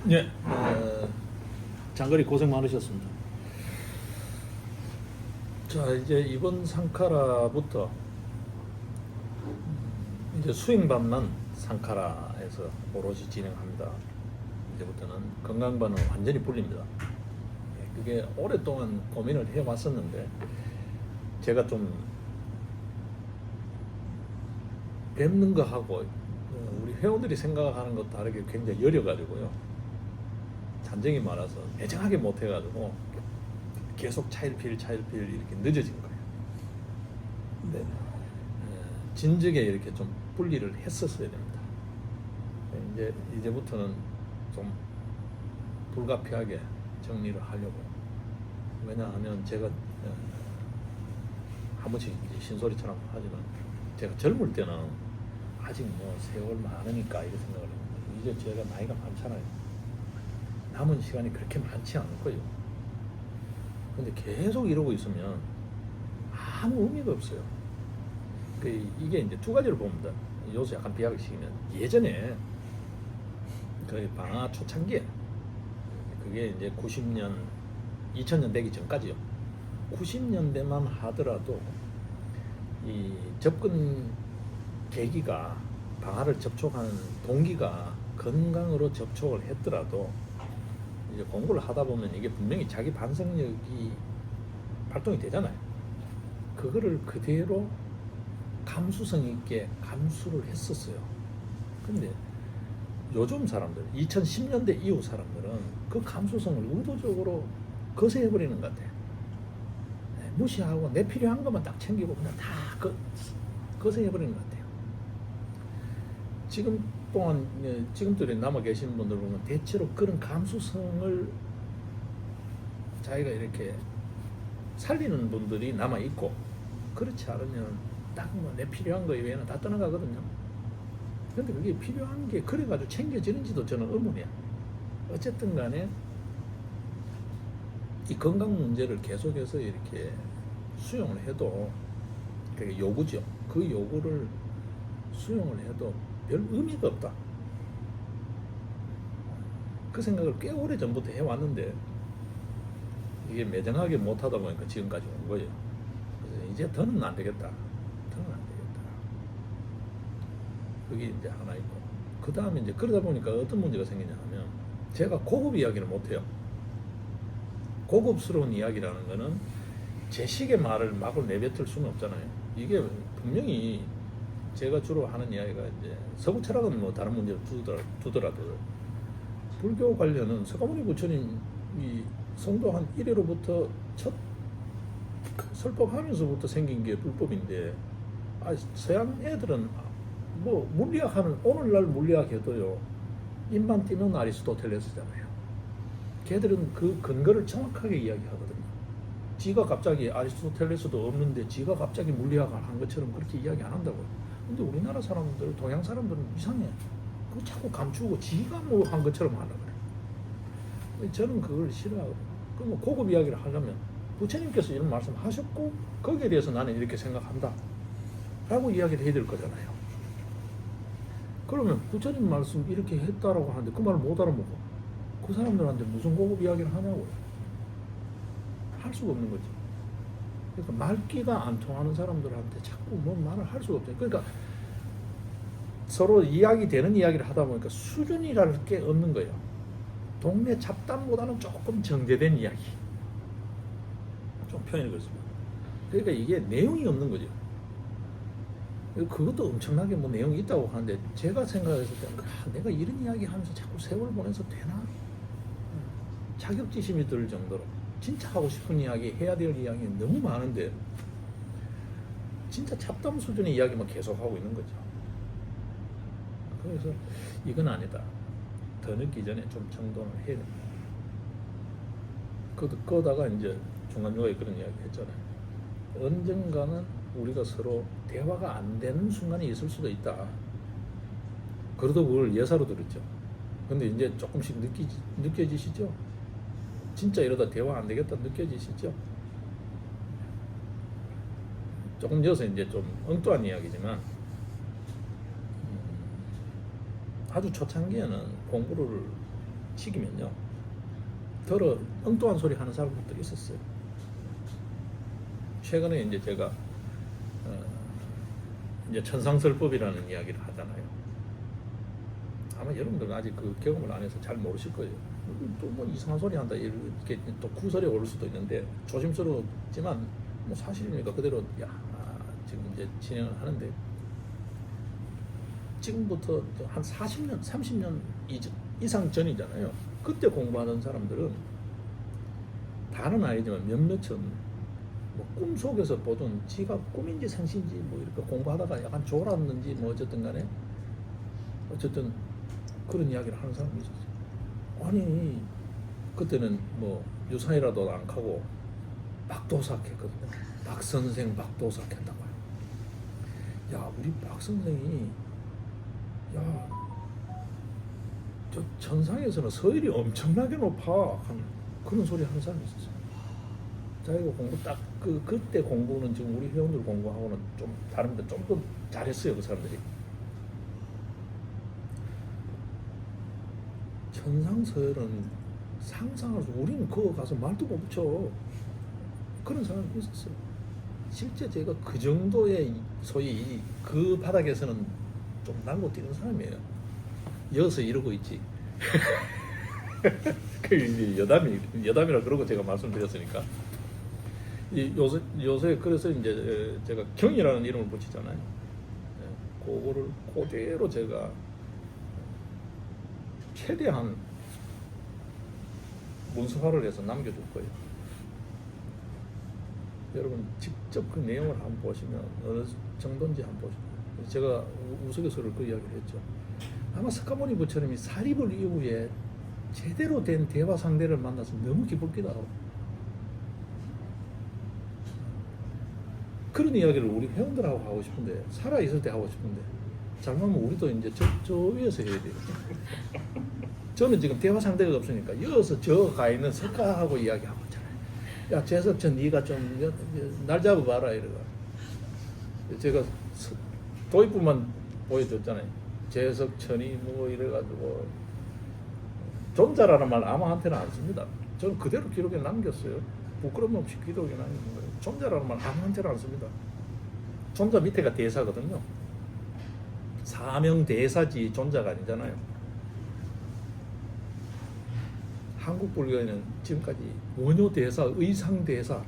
예, 장거리 고생 많으셨습니다. 자, 이제 이번 상카라부터 이제 수행반만 상카라에서 오롯이 진행합니다. 이제부터는 건강반은 완전히 불립니다. 그게 오랫동안 고민을 해왔었는데 제가 좀 뵙는 거하고 우리 회원들이 생각하는 것 다르게 굉장히 여려가지고요. 잔정이 많아서 매정하게 못해가지고 계속 차일피일 이렇게 늦어진 거예요. 근데 진즉에 이렇게 좀 분리를 했었어야 됩니다. 이제부터는 좀 불가피하게 정리를 하려고. 왜냐하면 제가 한 번씩 이제 신소리처럼 하지만 제가 젊을 때는 아직 뭐 세월 많으니까 이렇게 생각을 했는데 이제 제가 나이가 많잖아요. 남은 시간이 그렇게 많지 않을 거예요. 근데 계속 이러고 있으면 아무 의미가 없어요. 이게 이제 두 가지를 봅니다. 요새 약간 비약을 시키면 예전에 그 방화 초창기에 그게 이제 90년, 2000년 되기 전까지요. 90년대만 하더라도 이 접근 계기가 방화를 접촉하는 동기가 건강으로 접촉을 했더라도 이제 공부를 하다 보면 이게 분명히 자기 반성력이 발동이 되잖아요. 그거를 그대로 감수성 있게 감수를 했었어요. 근데 요즘 사람들, 2010년대 이후 사람들은 그 감수성을 의도적으로 거세해버리는 것 같아요. 무시하고 내 필요한 것만 딱 챙기고 그냥 다 거세해버리는 것 같아요. 지금 동안 지금도 남아 계시는 분들 보면 대체로 그런 감수성을 자기가 이렇게 살리는 분들이 남아 있고, 그렇지 않으면 딱 뭐 내 필요한 거 외에는 다 떠나가거든요. 근데 그게 필요한 게 그래가지고 챙겨지는지도 저는 의문이야. 어쨌든 간에 이 건강 문제를 계속해서 이렇게 수용을 해도 그게 요구죠. 그 요구를 수용을 해도 별 의미가 없다. 그 생각을 꽤 오래 전부터 해왔는데 이게 매정하게 못하다 보니까 지금까지 온 거예요. 그래서 이제 더는 안 되겠다. 더는 안 되겠다. 그게 이제 하나 있고, 그 다음에 이제 그러다 보니까 어떤 문제가 생기냐 하면 제가 고급 이야기를 못해요. 고급스러운 이야기라는 거는 제 식의 말을 마구 내뱉을 수는 없잖아요. 이게 분명히 제가 주로 하는 이야기가 이제 서구 철학은 뭐 다른 문제를 두더라도 불교 관련은 석가모니 부처님이 성도 한 1회로부터 첫 설법하면서부터 생긴 게 불법인데, 서양 애들은 뭐 물리학하는, 오늘날 물리학해도요 입만 띄면 아리스토텔레스잖아요. 걔들은 그 근거를 정확하게 이야기하거든요. 지가 갑자기 아리스토텔레스도 없는데 지가 갑자기 물리학을 한 것처럼 그렇게 이야기 안 한다고요. 근데 우리나라 사람들, 동양 사람들은 이상해. 그거 자꾸 감추고 지가 뭐 한 것처럼 하려고 그래. 저는 그걸 싫어하거든요. 그럼 고급 이야기를 하려면 부처님께서 이런 말씀 하셨고 거기에 대해서 나는 이렇게 생각한다 라고 이야기를 해야 될 거잖아요. 그러면 부처님 말씀 이렇게 했다라고 하는데 그 말을 못 알아먹고 그 사람들한테 무슨 고급 이야기를 하냐고요. 할 수가 없는 거지. 그러니까 말귀가 안 통하는 사람들한테 자꾸 뭐 말을 할 수가 없죠. 그러니까 서로 이야기 되는 이야기를 하다 보니까 수준이랄 게 없는 거예요. 동네 잡담보다는 조금 정제된 이야기. 좀 표현이 그렇습니다. 그러니까 이게 내용이 없는 거죠. 그것도 엄청나게 뭐 내용이 있다고 하는데 제가 생각했을 때는 내가 이런 이야기 하면서 자꾸 세월 보내서 되나? 자격지심이 들 정도로 진짜 하고 싶은 이야기, 해야 될 이야기 너무 많은데 진짜 잡담 수준의 이야기만 계속 하고 있는 거죠. 그래서 이건 아니다. 더 늦기 전에 좀 정돈을 해야 됩니다. 그러다가 이제 중간중간에 그런 이야기 했잖아요. 언젠가는 우리가 서로 대화가 안 되는 순간이 있을 수도 있다. 그래도 그걸 예사로 들었죠. 근데 이제 조금씩 느껴지시죠? 진짜 이러다 대화 안 되겠다 느껴지시죠? 조금 이어서 이제 좀 엉뚱한 이야기지만 아주 초창기에는 공부를 시기면요, 더러 엉뚱한 소리 하는 사람들도 있었어요. 최근에 이제 제가 이제 천상설법이라는 이야기를 하잖아요. 아마 여러분들은 아직 그 경험을 안 해서 잘 모르실 거예요. 또 뭐 이상한 소리 한다 이렇게 또 구설이 올 수도 있는데, 조심스럽지만 뭐 사실이니까 그대로 지금 이제 진행을 하는데, 지금부터 한 40년, 30년 이상 전이잖아요. 그때 공부하는 사람들은 다는 아니지만 몇몇은 뭐 꿈속에서 보던 지가 꿈인지 생신지 뭐 이렇게 공부하다가 약간 졸았는지 뭐 어쨌든 간에 어쨌든 그런 이야기를 하는 사람이 있었어요. 아니 그때는 뭐 유사이라도 안 하고 박도삭 했거든요. 박 선생 박도삭 했다고 해요. 야, 우리 박 선생이 야, 저 천상에서는 서열이 엄청나게 높아 하는 그런 소리 하는 사람이 있었어요. 자기가 공부 딱 그때 공부는 지금 우리 회원들 공부하고는 좀 다른데 좀 더 잘했어요. 그 사람들이. 천상서열은 상상할 수, 우리는 그거 가서 말도 못 붙여. 그런 사람이 있었어요. 실제 제가 그 정도의 소위 그 바닥에서는 좀 날고 뛰는 사람이에요. 여기서 이러고 있지. 그 여담이라 그러고 제가 말씀드렸으니까. 요새 그래서 이제 제가 경이라는 이름을 붙이잖아요. 그거를 그대로 제가 최대한 문서화를 해서 남겨줄 거예요. 여러분 직접 그 내용을 한번 보시면 어느 정도인지 한번 보시면, 제가 우스갯소리로 그 이야기를 했죠. 아마 석가모니 부처님이 사리불 이후에 제대로 된 대화 상대를 만나서 너무 기쁠 기도 하고, 그런 이야기를 우리 회원들하고 하고 싶은데, 살아있을 때 하고 싶은데, 잘못하면 우리도 이제 저 위에서 해야 돼요. 저는 지금 대화 상대가 없으니까 여기서 저 가 있는 석가하고 이야기하고 있잖아요. 야, 재석천 네가 좀 날 잡아봐라 이러고. 제가 도입부만 보여줬잖아요. 재석천이 뭐 이래가지고 존자라는 말 아무한테나 안 씁니다. 저는 그대로 기록에 남겼어요. 부끄럼 없이 기록에 남긴 거예요. 존자라는 말 아무한테나 안 씁니다. 존자 밑에가 대사거든요. 사명 대사지 존자가 아니잖아요. 한국 불교에는 지금까지 원효 대사, 의상 대사,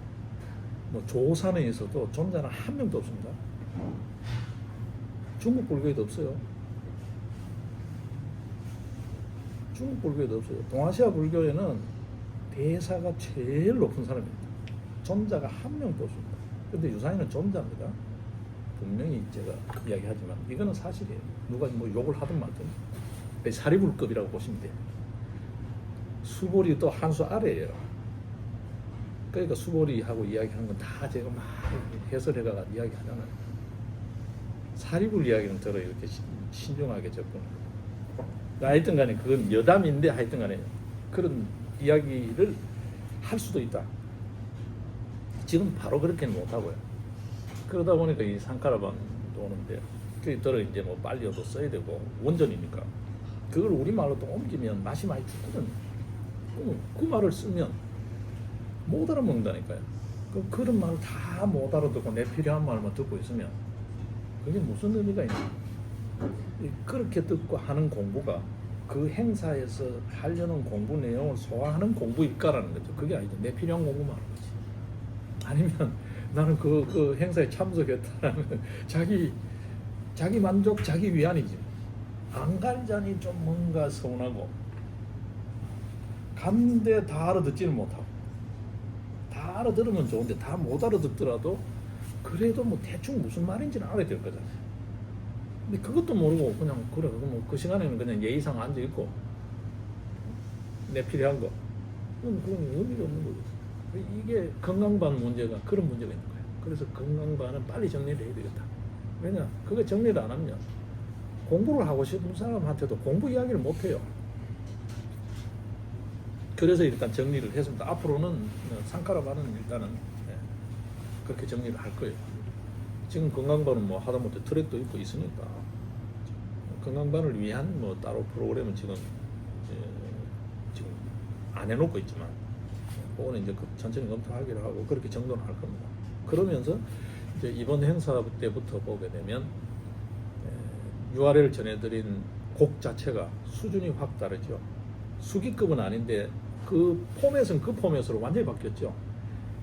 뭐 조산에서도 존자는 한 명도 없습니다. 중국 불교에도 없어요. 중국 불교에도 없어요. 동아시아 불교에는 대사가 제일 높은 사람입니다. 존자가 한 명도 없습니다. 근데 유사인은 존자입니다. 분명히 제가 이야기하지만 이거는 사실이에요. 누가 뭐 욕을 하든 말든 사리불급이라고 보시면 돼요. 수보리 또 한 수 아래예요. 그러니까 수보리하고 이야기하는 건 다 제가 막 해설해가 이야기하잖아요. 사리불 이야기는 들어 이렇게 신중하게 접근해요. 하여튼 간에 그건 여담인데 하여튼 간에 그런 이야기를 할 수도 있다. 지금 바로 그렇게는 못하고요. 그러다 보니까 이 상카라반도 오는데, 그게 들어 이제 뭐 빨리어도 써야 되고 원전이니까 그걸 우리말로 또 옮기면 맛이 많이 죽거든요. 그 말을 쓰면 못 알아먹는다니까요. 그런 말을 다 못 알아듣고 내 필요한 말만 듣고 있으면 그게 무슨 의미가 있나? 그렇게 듣고 하는 공부가 그 행사에서 하려는 공부 내용을 소화하는 공부일까라는 거죠. 그게 아니죠. 내 필요한 공부만 하는 거지. 아니면 나는 그 행사에 참석했다라는 자기 만족, 자기 위안이지. 안 갈 자니 좀 뭔가 서운하고, 간데 다 알아듣지는 못하고, 다 알아들으면 좋은데 다 못 알아듣더라도 그래도 뭐 대충 무슨 말인지는 알아야 될 거잖아요. 근데 그것도 모르고 그냥 그래, 뭐 그 시간에는 그냥 예의상 앉아 있고 내 필요한 거, 그건 의미가 없는 거죠. 이게 건강반 문제가 그런 문제가 있는 거예요. 그래서 건강반은 빨리 정리를 해야 되겠다. 왜냐, 그거 정리를 안 하면 공부를 하고 싶은 사람한테도 공부 이야기를 못 해요. 그래서 일단 정리를 했습니다. 앞으로는 상카라반은 일단은 그렇게 정리를 할 거예요. 지금 건강반은 뭐 하다못해 트랙도 있고 있으니까 건강반을 위한 뭐 따로 프로그램은 지금 안 해놓고 있지만 그거는 이제 천천히 검토하기로 하고 그렇게 정돈을 할 겁니다. 그러면서 이제 이번 행사 때부터 보게 되면 URL 전해드린 곡 자체가 수준이 확 다르죠. 수기급은 아닌데 그 포맷은 그 포맷으로 완전히 바뀌었죠.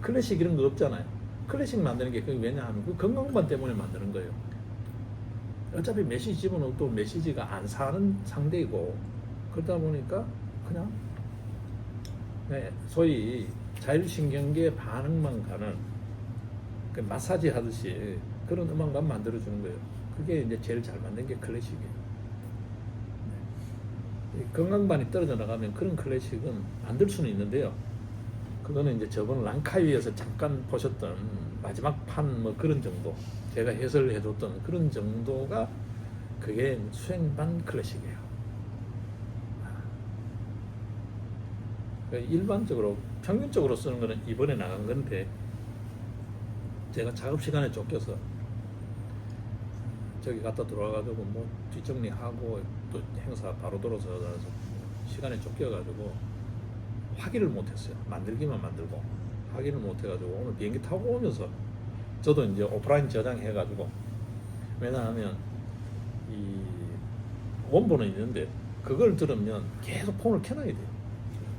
클래식 이런 거 없잖아요. 클래식 만드는 게 그게 왜냐하면 그 건강반 때문에 만드는 거예요. 어차피 메시지 집어넣어도 메시지가 안 사는 상대이고 그러다 보니까 그냥 소위 자율신경계 반응만 가는 그 마사지 하듯이 그런 음악만 만들어주는 거예요. 그게 이제 제일 잘 만든 게 클래식이에요. 건강반이 떨어져 나가면 그런 클래식은 만들 수는 있는데요. 그거는 이제 저번 랑카이에서 잠깐 보셨던 마지막 판 뭐 그런 정도, 제가 해설을 해줬던 그런 정도가 그게 수행반 클래식이에요. 일반적으로 평균적으로 쓰는 거는 이번에 나간 건데 제가 작업 시간에 쫓겨서 저기 갔다 들어와가지고 뭐 뒷정리하고 또 행사 바로 돌아서 시간에 쫓겨가지고 확인을 못했어요. 만들기만 만들고 확인을 못해가지고 오늘 비행기 타고 오면서 저도 이제 오프라인 저장해가지고, 왜냐하면 이 원본은 있는데 그걸 들으면 계속 폰을 켜놔야 돼요.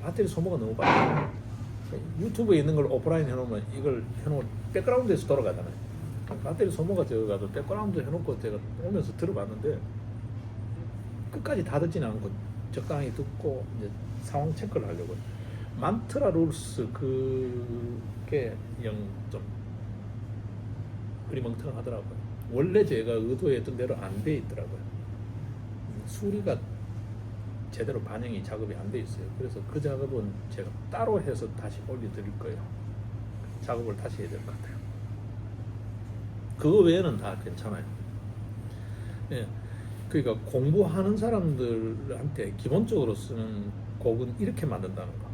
배터리 소모가 너무 빨라요. 유튜브에 있는 걸 오프라인 해놓으면 이걸 해놓으면 백그라운드에서 돌아가잖아요. 배터리 소모가 적어가지고 백그라운드 해놓고 제가 오면서 들어봤는데 끝까지 다 듣지는 않고 적당히 듣고 이제 상황 체크를 하려고. 만트라 룰스 그게 좀 흐리멍텅하더라고요. 원래 제가 의도했던 대로 안 돼 있더라고요. 수리가 제대로 반영이 작업이 안 돼 있어요. 그래서 그 작업은 제가 따로 해서 다시 올려드릴 거예요. 작업을 다시 해야 될 것 같아요. 그거 외에는 다 괜찮아요. 예. 그러니까 공부하는 사람들한테 기본적으로 쓰는 곡은 이렇게 만든다는 거.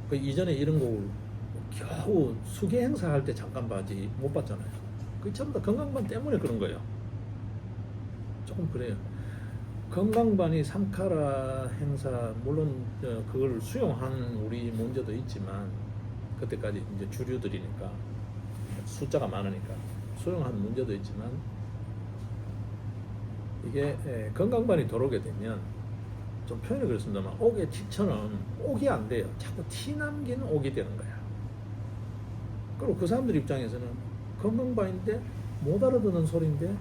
그 이전에 이런 곡을 겨우 수계 행사 할 때 잠깐 봐지 못 봤잖아요. 그게 전부 다 건강반 때문에 그런 거예요. 조금 그래요. 건강반이 삼카라 행사 물론 그걸 수용한 우리 문제도 있지만 그때까지 이제 주류들이니까 숫자가 많으니까 수용한 문제도 있지만 이게 건강반이 들어오게 되면 좀 표현이 그렇습니다만 옥의 티처럼 옥이 안 돼요. 자꾸 티 남기는 옥이 되는 거야. 그리고 그 사람들 입장에서는 건강반인데 못 알아듣는 소리인데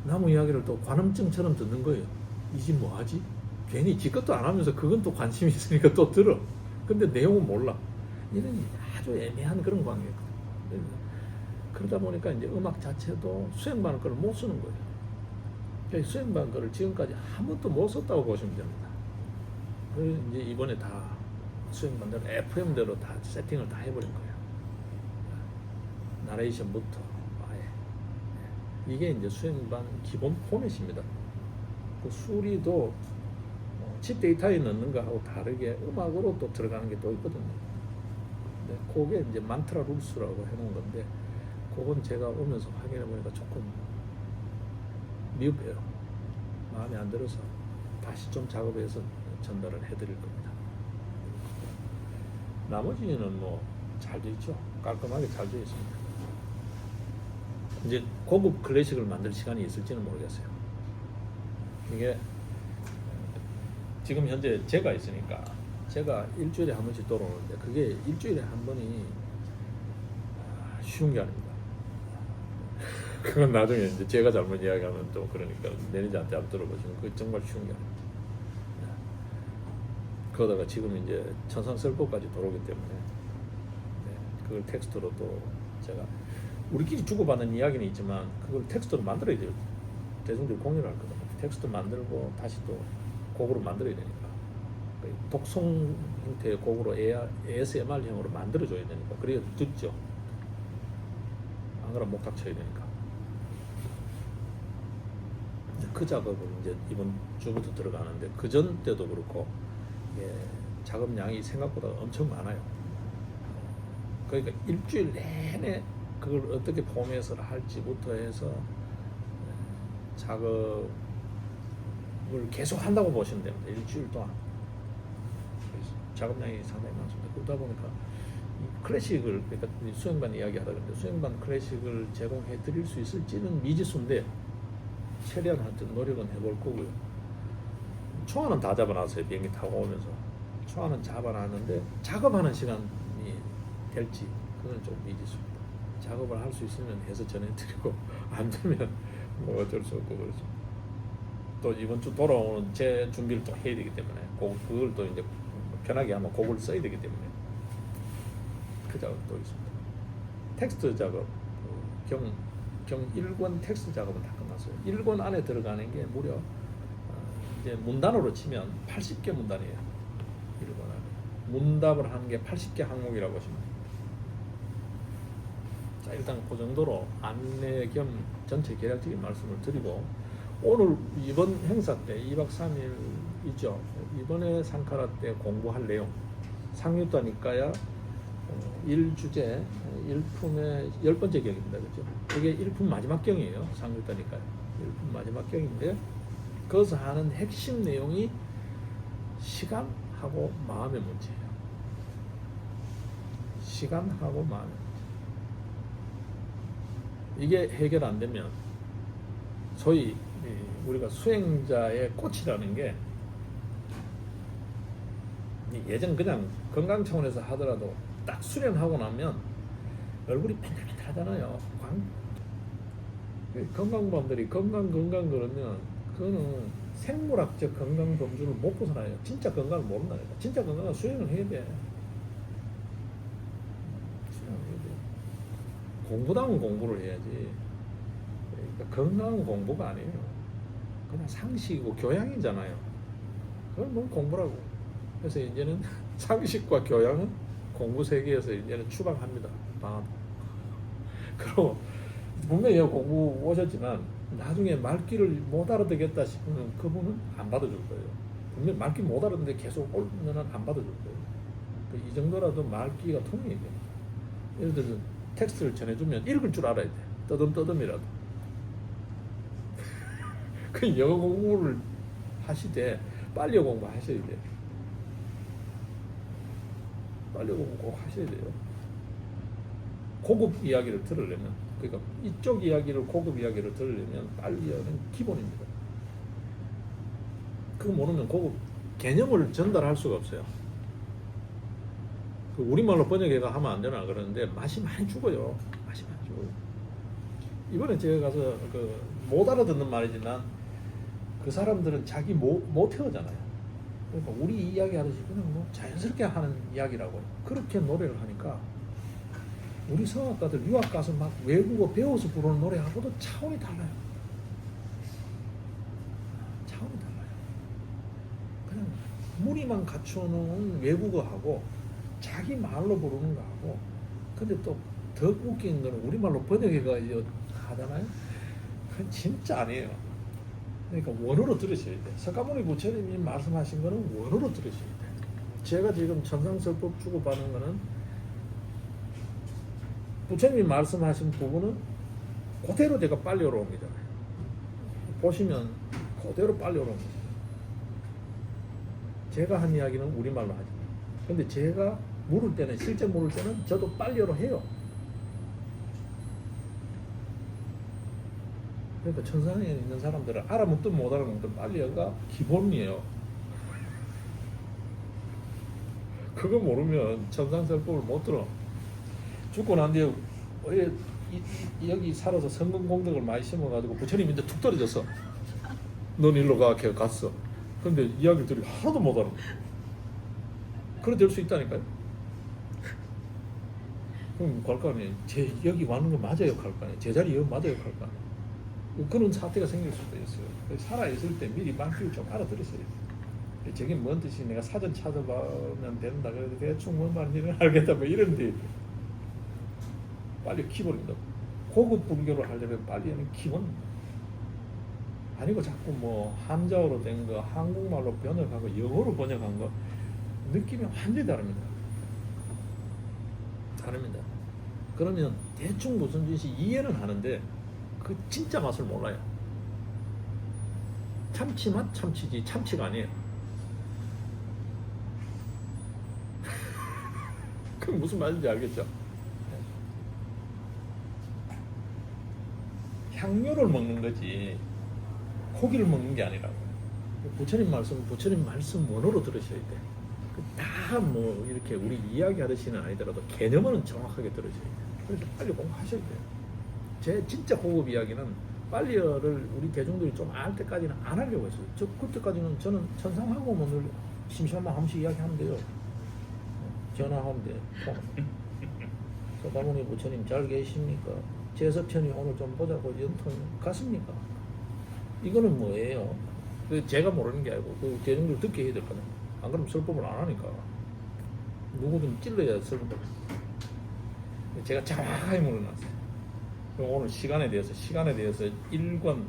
나무 이야기를 또 관음증처럼 듣는 거예요. 이 집 뭐하지? 괜히 지 것도 안 하면서 그건 또 관심이 있으니까 또 들어. 근데 내용은 몰라. 이런 아주 애매한 그런 관계거든요. 그러다 보니까 이제 음악 자체도 수행반 거를 못 쓰는 거예요. 수행반 거를 지금까지 한 번도 못 썼다고 보시면 됩니다. 그래서 이제 이번에 다 수행반대로 FM대로 다 세팅을 다 해버린 거예요. 나레이션부터 아예. 이게 이제 수행반 기본 포맷입니다. 그 수리도 칩 데이터에 넣는 거하고 다르게 음악으로 또 들어가는 게 또 있거든요. 네, 그게 이제 만트라 룰스라고 해놓은 건데, 그건 제가 오면서 확인해 보니까 조금 미흡해요. 마음에 안 들어서 다시 좀 작업해서 전달을 해드릴 겁니다. 나머지는 뭐 잘 돼 있죠. 깔끔하게 잘 돼 있습니다. 이제 고급 클래식을 만들 시간이 있을지는 모르겠어요. 이게 지금 현재 제가 있으니까 제가 일주일에 한 번씩 돌아오는데 그게 일주일에 한 번이 쉬운 게 아닙니다. 그건 나중에 이제 제가 잘못 이야기하면 또 그러니까 매니저한테 한번 들어보시면 그게 정말 쉬운 게 아닙니다. 그러다가 지금 이제 천상설법까지 들어오기 때문에 그걸 텍스트로 또 제가 우리끼리 주고받는 이야기는 있지만 그걸 텍스트로 만들어야 돼요. 대중들이 공유를 할 거거든요. 텍스트 만들고 다시 또 곡으로 만들어야 되니까 독송 형태의 곡으로 ASMR형으로 만들어줘야 되니까 그래야 듣죠. 안 그러면 못 닥쳐야 되니까. 그 작업을 이제 이번 주부터 들어가는데 그 전 때도 그렇고 작업량이 생각보다 엄청 많아요. 그러니까 일주일 내내 그걸 어떻게 포맷을 할지부터 해서 작업을 계속 한다고 보시면 됩니다. 일주일 동안. 작업량이 상당히 많습니다. 그러다 보니까 이 클래식을, 그러니까 수행반 이야기 하다 그랬는데 수행반 클래식을 제공해 드릴 수 있을지는 미지수인데 최대한 하여튼 노력은 해볼 거고요. 초안은 다 잡아놨어요. 비행기 타고 오면서 초안은 잡아놨는데 작업하는 시간이 될지 그건 좀 미지수입니다. 작업을 할 수 있으면 해서 전해드리고 안 되면 뭐 어쩔 수 없고 그렇죠. 또 이번 주 돌아오는 제 준비를 또 해야 되기 때문에 그걸 또 이제 편하게 하면 곡을 써야 되기 때문에 그 작업도 있습니다. 텍스트 작업, 경 1권 텍스트 작업은 다 끝났어요. 1권 안에 들어가는 게 무려 이제 문단으로 치면 80개 문단이에요. 1권 안에 문답을 하는 게 80개 항목이라고 보시면 됩니다. 자, 일단 그 정도로 안내 겸 전체 계략적인 말씀을 드리고, 오늘 이번 행사 때 2박 3일 있죠. 이번에 상카라 때 공부할 내용 상유다니까야 1주제 1품의 10번째 경입니다. 그죠? 그게 1품 마지막 경이에요. 상유다니까야 1품 마지막 경인데 거기서 하는 핵심 내용이 시간하고 마음의 문제예요. 시간하고 마음의 문제. 이게 해결 안 되면 소위 우리가 수행자의 꽃이라는 게 예전 그냥 건강 차원에서 하더라도 딱 수련하고 나면 얼굴이 팽팽하잖아요. 건강범들이 건강 그러면 그거는 생물학적 건강 범주를 못 벗어나요. 진짜 건강을 모른다니까. 진짜 건강은 수행을 해야 돼. 공부다운 공부를 해야지. 그러니까 건강은 공부가 아니에요. 그냥 상식이고 교양이잖아요. 그건 뭐 공부라고. 그래서 이제는 상식과 교양은 공부 세계에서 이제는 추방합니다. 그리고 분명히 공부 오셨지만 나중에 말귀를 못 알아듣겠다 싶으면 그분은 안 받아줄 거예요. 분명히 말귀 못 알아듣는데 계속 오면은 안 받아줄 거예요. 이 정도라도 말귀가 통해야 돼요. 예를 들어서 텍스트를 전해주면 읽을 줄 알아야 돼. 떠듬떠듬이라도. 그 영어 공부를 하시되 빨리 공부하셔야 돼요. 빨리 공부 꼭 하셔야 돼요. 고급 이야기를 들으려면, 그러니까 이쪽 이야기를 고급 이야기를 들으려면 빨리 하는 기본입니다. 그거 모르면 고급 개념을 전달할 수가 없어요. 그 우리말로 번역해가 하면 안 되나 그러는데 맛이 많이 죽어요. 맛이 많이 죽어요. 이번에 제가 가서 못 알아듣는 말이지만 그 사람들은 자기 못 태우잖아요. 그러니까 우리 이야기 하듯이 그냥 뭐 자연스럽게 하는 이야기라고 그렇게 노래를 하니까 우리 성악가들 유학 가서 막 외국어 배워서 부르는 노래하고도 차원이 달라요. 차원이 달라요. 그냥 무리만 갖춰놓은 외국어하고 자기 말로 부르는 거하고, 근데 또 더 웃긴 거는 우리말로 번역해가 하잖아요. 그건 진짜 아니에요. 그러니까 원어로 들으셔야 돼. 석가모니 부처님이 말씀하신 거는 원어로 들으셔야 돼. 제가 지금 천상설법 주고받는 거는 부처님이 말씀하신 부분은 그대로 제가 빨리 올라옵니다. 보시면 그대로 빨리 올라옵니다. 제가 한 이야기는 우리말로 하죠. 근데 제가 물을 때는, 실제 물을 때는 저도 빨리로 해요. 그러니까 천상에 있는 사람들은 알아먹든 못 알아먹든 빨리가 기본이에요. 그거 모르면 천상설법을 못 들어. 죽고 난 뒤에 여기 살아서 성공공덕을 많이 심어가지고 부처님이 이제 툭 떨어졌어. 넌 일로 가, 걔 갔어. 근데 이야기를 들으면 하나도 못 알아. 그래 될 수 있다니까요. 그럼 갈 거 아니에요. 여기 와는 거 맞아요, 갈 거 아니에요. 제자리 여기 맞아요, 갈 거 아니에요. 그런 사태가 생길 수도 있어요. 살아있을 때 미리 말귀를 좀 알아들으셔야 돼요. 저게 뭔 뜻이, 내가 사전 찾아보면 된다. 그래도 대충 뭔 말인지는 알겠다. 뭐 이런데 빨리 키버립니다. 고급 불교를 하려면 빨리 하는 기본. 아니고 자꾸 뭐 한자어로 된 거, 한국말로 번역하고 영어로 번역한 거 느낌이 완전히 다릅니다. 다릅니다. 그러면 대충 무슨 뜻이 이해는 하는데 그 진짜 맛을 몰라요. 참치 맛 참치지 참치가 아니에요. 그 무슨 말인지 알겠죠? 향료를 먹는 거지 고기를 먹는 게 아니라고. 부처님 말씀 원어로 들으셔야 돼. 다 뭐 이렇게 우리 이야기하듯이는 아니더라도 개념은 정확하게 들으셔야 돼. 그래서 빨리 공부하셔야 돼요. 제 진짜 고급 이야기는 빨리어를 우리 대중들이 좀 알 때까지는 안 하려고 했어요. 그때까지는 저는 천상하고 오늘 심심하면 한 번씩 이야기하면 돼요. 전화하면 돼. 서가모니 부처님 잘 계십니까? 제석천이 오늘 좀 보자고 연통 갔습니까? 이거는 뭐예요? 제가 모르는 게 아니고 그 대중들 듣게 해야 될 거네. 안 그러면 설법을 안 하니까. 누구든 찔러야 설법. 제가 정확하게 물어놨어요. 오늘 시간에 대해서 1권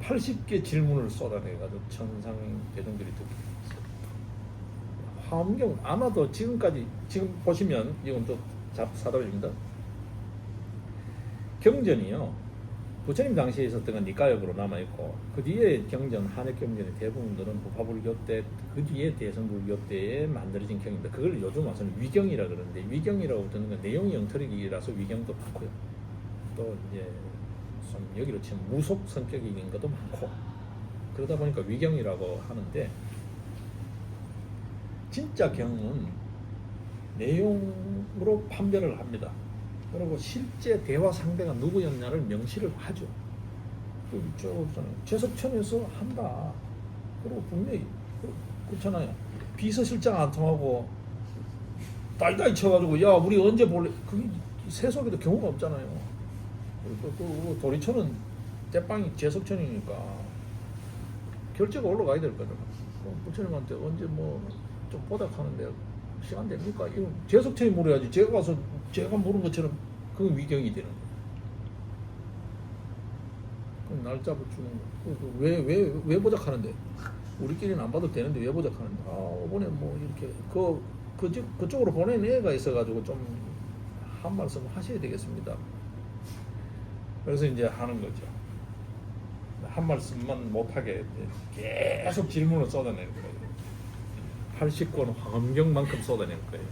80개 질문을 쏟아내가지고 천상 대중들이 듣게 했어요. 화엄경 아마도 지금까지 지금 보시면 이건 또 사답입니다. 경전이요. 부처님 당시에 있었던 건 니까역으로 남아있고 그 뒤에 경전, 한핵경전의 대부분들은 부파불교 때 그 뒤에 대성불교 때에 만들어진 경입니다. 그걸 요즘 와서는 위경이라 그러는데 위경이라고 듣는 건 내용이 엉터리기라서 위경도 많고요. 또 이제 좀 여기로 치면 무속 성격인 것도 많고 그러다 보니까 위경이라고 하는데 진짜 경은 내용으로 판별을 합니다. 그리고 실제 대화 상대가 누구였냐를 명시를 하죠. 제석천에서 한다. 그리고 분명히 그렇잖아요. 비서실장 안 통하고 딸딸이 쳐가지고 야 우리 언제 볼래? 그게 세속에도 경우가 없잖아요. 그 도리천은 대빵이 제석천이니까 결제가 올라가야 될 거잖아. 부처님한테 언제 뭐 좀 보답하는데 시간 됩니까? 이거 제석천이 물어야지. 제가 가서 제가 물은 것처럼 그건 위경이 되는 거예요. 날짜 붙이는 거. 왜 보작하는데? 우리끼리는 안 봐도 되는데 왜 보작하는데? 이번에 뭐 이렇게 그쪽으로 보낸 애가 있어가지고 좀 한 말씀 하셔야 되겠습니다. 그래서 이제 하는 거죠. 한 말씀만 못하게 계속 질문을 쏟아내는 거예요. 80권 화엄경만큼 쏟아내는 거예요.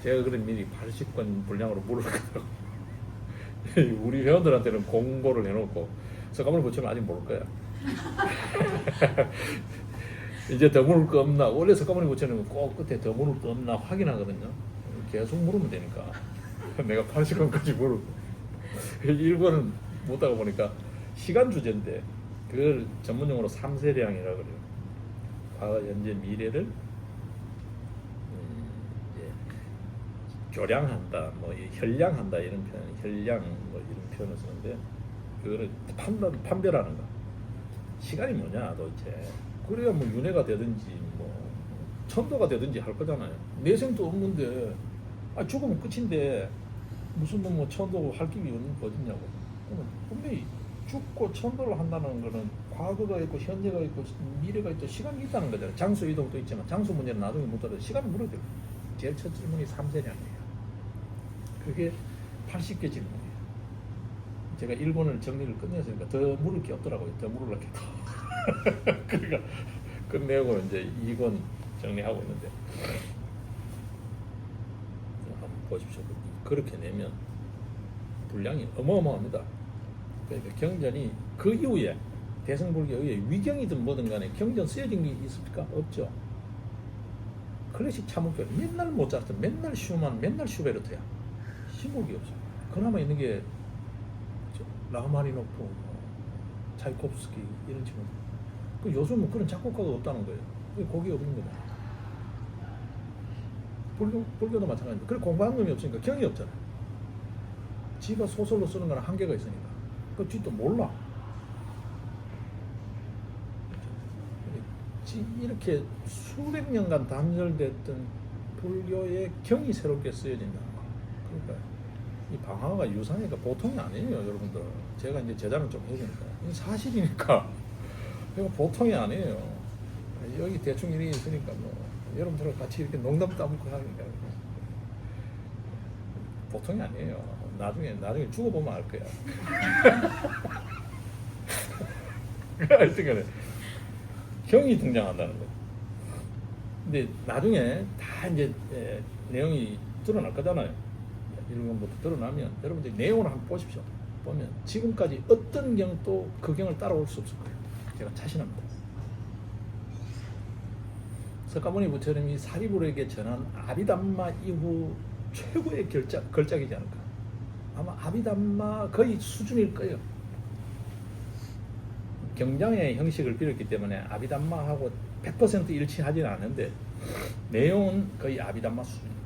제가 그런 미리 80권 분량으로 물을 거라고. 우리 회원들한테는 공고를 해놓고 서가모니 부처님 아직 모를 거야. 이제 더 물을 거 없나? 원래 서가모니 부처님은 꼭 끝에 더 물을 거 없나 확인하거든요. 계속 물으면 되니까. 내가 80권까지 물고 1권은 못하고 보니까 시간 주제인데 그걸 전문용어로 3세량이라고 그래요. 과거, 현재, 미래를 교량한다, 뭐 혈량한다 이런 표현, 혈량 뭐 이런 표현을 쓰는데 그거를 판별하는 거. 시간이 뭐냐 도대체. 그래야 뭐 윤회가 되든지 뭐 천도가 되든지 할 거잖아요. 내생도 없는데 죽으면 끝인데 무슨 뭐 천도 할 길이 어딨냐고. 분명히 죽고 천도를 한다는 거는 과거가 있고 현재가 있고 미래가 있고 시간이 있다는 거잖아요. 장소 이동도 있지만 장소 문제는 나중에 묻더라도 시간을 물어야 돼요. 제일 첫 질문이 3세량이에요. 그게 80개 질문이에요. 제가 1권을 정리를 끝냈으니까 더 물을 게 없더라고요. 더 물으려고 해도. 그러니까 끝내고 이제 2권 정리하고 있는데 한번 보십시오. 그렇게 내면 분량이 어마어마합니다. 그러니까 경전이 그 이후에 대승불교 이후에 위경이든 뭐든 간에 경전 쓰여진 게 있습니까? 없죠. 클래식 참을교 맨날 모차르트, 맨날 슈만, 맨날 슈베르트야. 신곡이 없어. 그나마 있는 게 라흐마니노프, 차이콥스키 이런 친구. 그 요즘은 그런 작곡가가 없다는 거예요. 곡이 없는 거다. 불교도 마찬가지인데. 그래 공부한 놈이 없으니까 경이 없잖아요. 지가 소설로 쓰는 거는 한계가 있으니까. 그 쥐도 몰라. 이렇게 수백 년간 단절됐던 불교의 경이 새롭게 쓰여진다는 거. 그러니까 이 방화가 유산이니까 보통이 아니에요, 여러분들. 제가 이제 제자는 좀 해주니까 이게 사실이니까 이거 보통이 아니에요. 여기 대충 일이 있으니까 뭐 여러분들하고 같이 이렇게 농담 따먹고 하니까 보통이 아니에요. 나중에 죽어보면 알 거야. 하여튼간에 경이 등장한다는 거예요. 근데 나중에 다 이제 내용이 드러날 거잖아요. 읽은부터 드러나면 여러분들이 내용을 한번 보십시오. 보면 지금까지 어떤 경도 그 경을 따라올 수 없을 거예요. 제가 자신합니다. 석가모니 부처님이 사리불에게 전한 아비담마 이후 최고의 걸작이지 않을까. 아마 아비담마 거의 수준일 거예요. 경장의 형식을 빌었기 때문에 아비담마하고 100% 일치하지는 않는데 내용은 거의 아비담마 수준일 거예요.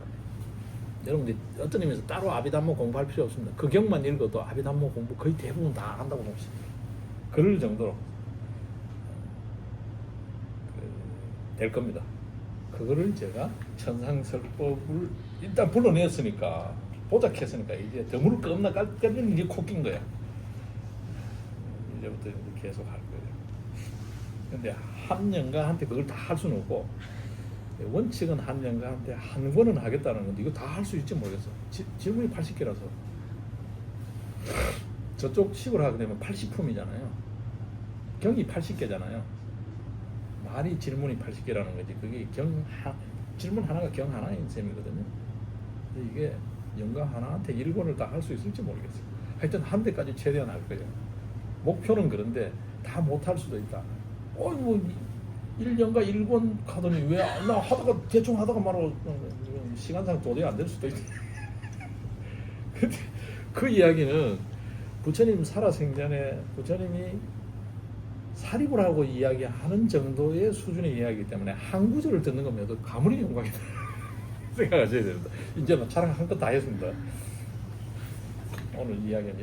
여러분들 어떤 의미에서 따로 아비담마 공부할 필요 없습니다. 그 경만 읽어도 아비담마 공부 거의 대부분 다 한다고 봅니다. 그럴 정도로 될 겁니다. 그거를 제가 천상설법을 일단 불러냈으니까 보작했으니까 이제 드물 거 없나 깔때는 이제 코낀 거야. 이제부터 계속 할 거예요. 근데 한 연가한테 그걸 다 할 수는 없고 원칙은 한 연가한테 한 권은 하겠다는 건데 이거 다 할 수 있지 모르겠어. 질문이 80개라서 저쪽 식으로 하게 되면 80품이잖아요. 경이 80개잖아요. 말이 질문이 80개라는 거지. 그게 질문 하나가 경 하나인 셈이거든요. 근데 이게 연가 하나한테 1권을 다 할 수 있을지 모르겠어요. 하여튼 한 대까지 최대한 할 거예요. 목표는 그런데 다 못 할 수도 있다. 뭐 1년가 1권 하더니 왜 나 하다가 대충 하다가 말하고 시간상 도저히 안 될 수도 있다. 근데 그 이야기는 부처님 살아생전에 부처님이 사리불하고 이야기하는 정도의 수준의 이야기이기 때문에 한 구절을 듣는 것만도 가물이 영광이다 생각하셔야 됩니다. 이제 뭐 촬영 한껏 다 했습니다. 오늘 이야기는